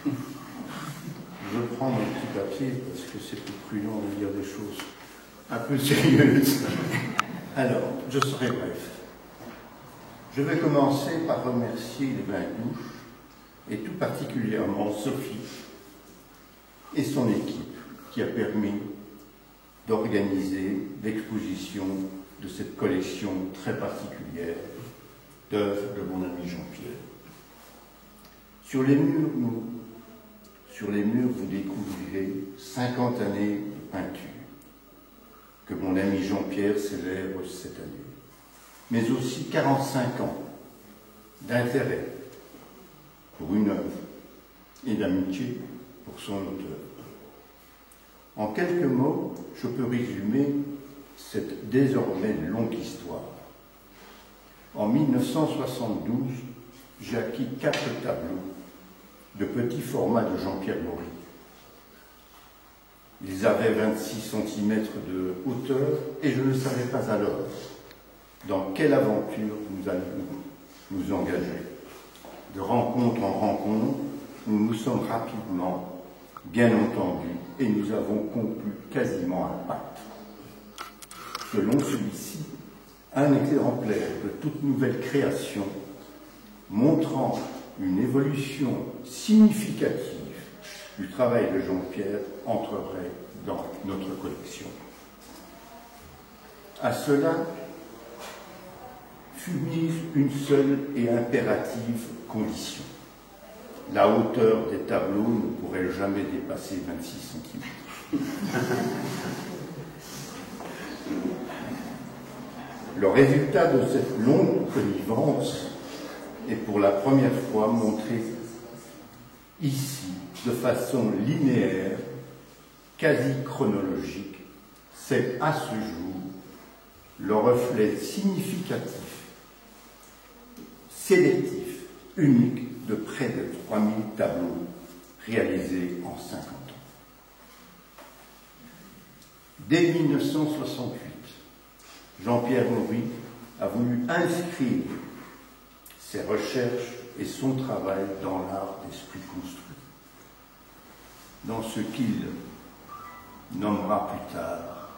Je vais prendre un petit papier parce que c'est plus prudent de dire des choses un peu sérieuses. Alors, je serai bref. Je vais commencer par remercier les Bains-Douches et tout particulièrement Sophie et son équipe qui a permis d'organiser l'exposition de cette collection très particulière d'œuvres de mon ami Jean-Pierre. Sur les murs, vous découvrirez 50 années de peinture que mon ami Jean-Pierre célèbre cette année, mais aussi 45 ans d'intérêt pour une œuvre et d'amitié pour son auteur. En quelques mots, je peux résumer cette désormais longue histoire. En 1972, j'ai acquis 4 tableaux de petit format de Jean-Pierre Maury. Ils avaient 26 cm de hauteur et je ne savais pas alors dans quelle aventure nous allions nous engager. De rencontre en rencontre, nous nous sommes rapidement bien entendus et nous avons conclu quasiment un pacte. Selon celui-ci, un exemplaire de toute nouvelle création montrant une évolution significative du travail de Jean-Pierre entrerait dans notre collection. À cela fut mise une seule et impérative condition. La hauteur des tableaux ne pourrait jamais dépasser 26 cm. Le résultat de cette longue connivence est pour la première fois montré ici de façon linéaire, quasi chronologique. C'est à ce jour le reflet significatif, sélectif, unique de près de 3000 tableaux réalisés en 50 ans. Dès 1968, Jean-Pierre Maury a voulu inscrire ses recherches et son travail dans l'art d'esprit construit, dans ce qu'il nommera plus tard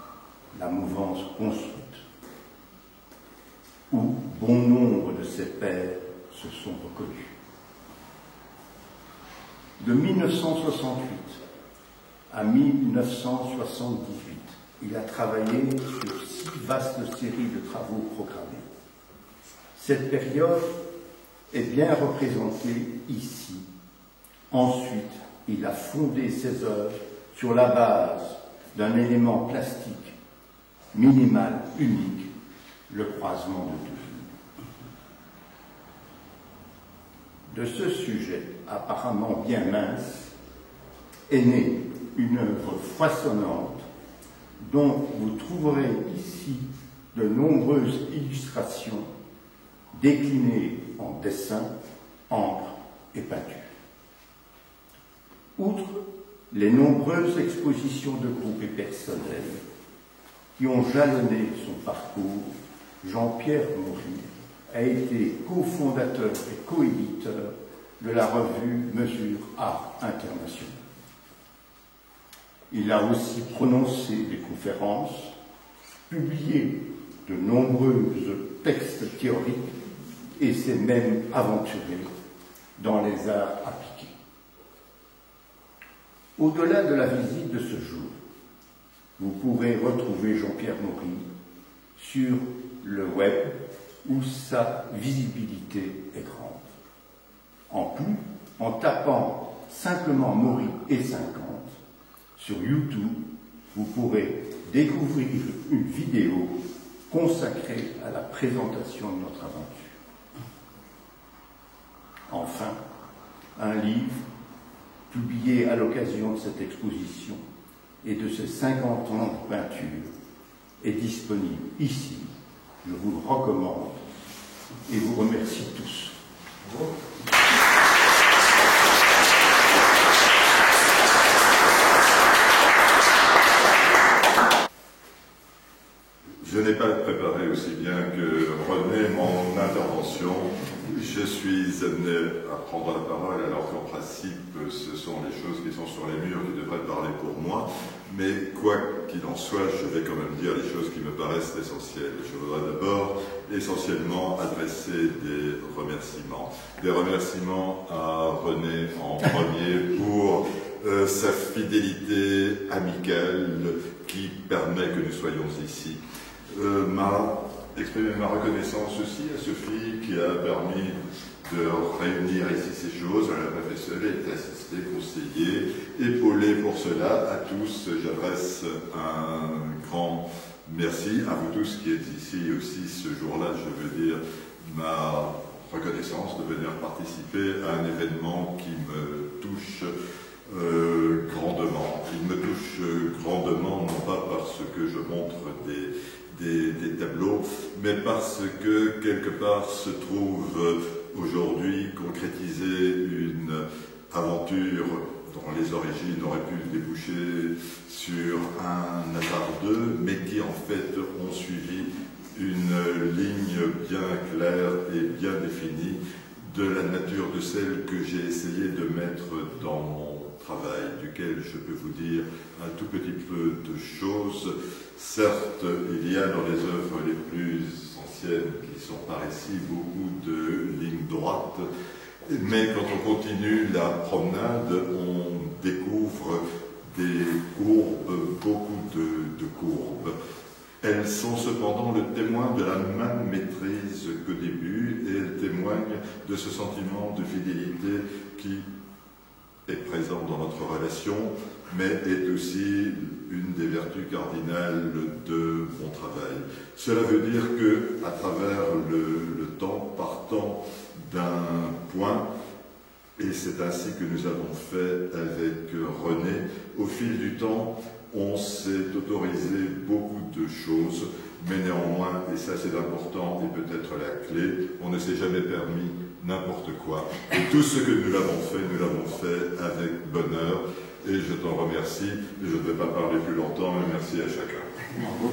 la mouvance construite, où bon nombre de ses pairs se sont reconnus. De 1968 à 1978, il a travaillé sur 6 vastes séries de travaux programmés. Cette période est bien représentée ici. Ensuite, il a fondé ses œuvres sur la base d'un élément plastique minimal, unique, le croisement de deux. De ce sujet apparemment bien mince est née une œuvre foisonnante dont vous trouverez ici de nombreuses illustrations déclinées en dessin, encre et peinture. Outre les nombreuses expositions de groupes et personnels qui ont jalonné son parcours, Jean-Pierre Maury a été cofondateur et coéditeur de la revue Mesure Art International. Il a aussi prononcé des conférences, publié de nombreux textes théoriques et s'est même aventuré dans les arts appliqués. Au-delà de la visite de ce jour, vous pourrez retrouver Jean-Pierre Maury sur le web où sa visibilité est grande. En tapant simplement Maury et 50, sur YouTube, vous pourrez découvrir une vidéo consacrée à la présentation de notre aventure. Enfin, un livre publié à l'occasion de cette exposition et de ces 50 ans de peinture est disponible ici. Je vous le recommande et vous remercie tous. Je n'ai pas préparé aussi bien que René mon intervention. Je suis amené à prendre la parole alors qu'en principe ce sont les choses qui sont sur les murs qui devraient parler pour moi, mais quoi qu'il en soit, je vais quand même dire les choses qui me paraissent essentielles. Je voudrais d'abord essentiellement adresser des remerciements. Des remerciements à René en premier pour sa fidélité amicale qui permet que nous soyons ici. Exprimer ma reconnaissance aussi à Sophie qui a permis de réunir ici ces choses. Elle n'a pas fait seule, elle est assistée, conseillée, épaulée pour cela. À tous, j'adresse un grand merci. À vous tous qui êtes ici aussi ce jour-là, je veux dire ma reconnaissance de venir participer à un événement qui me touche grandement. Il me touche grandement, non pas parce que je montre des tableaux, mais parce que quelque part se trouve aujourd'hui concrétisée une aventure dont les origines auraient pu déboucher sur un hasardeux, mais qui en fait ont suivi une ligne bien claire et bien définie de la nature de celle que j'ai essayé de mettre dans mon travail, duquel je peux vous dire un tout petit peu de choses. Certes, il y a dans les œuvres les plus anciennes qui sont par ici beaucoup de lignes droites, mais quand on continue la promenade, on découvre des courbes, beaucoup de courbes. Elles sont cependant le témoin de la même maîtrise qu'au début et elles témoignent de ce sentiment de fidélité qui est présent dans notre relation, mais est aussi une des vertus cardinales de mon travail. Cela veut dire que, à travers le temps, partant d'un point, et c'est ainsi que nous avons fait avec René, au fil du temps, on s'est autorisé beaucoup de choses, mais néanmoins, et ça c'est important et peut-être la clé, on ne s'est jamais permis n'importe quoi. Et tout ce que nous l'avons fait avec bonheur. Et je t'en remercie. Et je ne vais pas parler plus longtemps, mais merci à chacun. Bravo.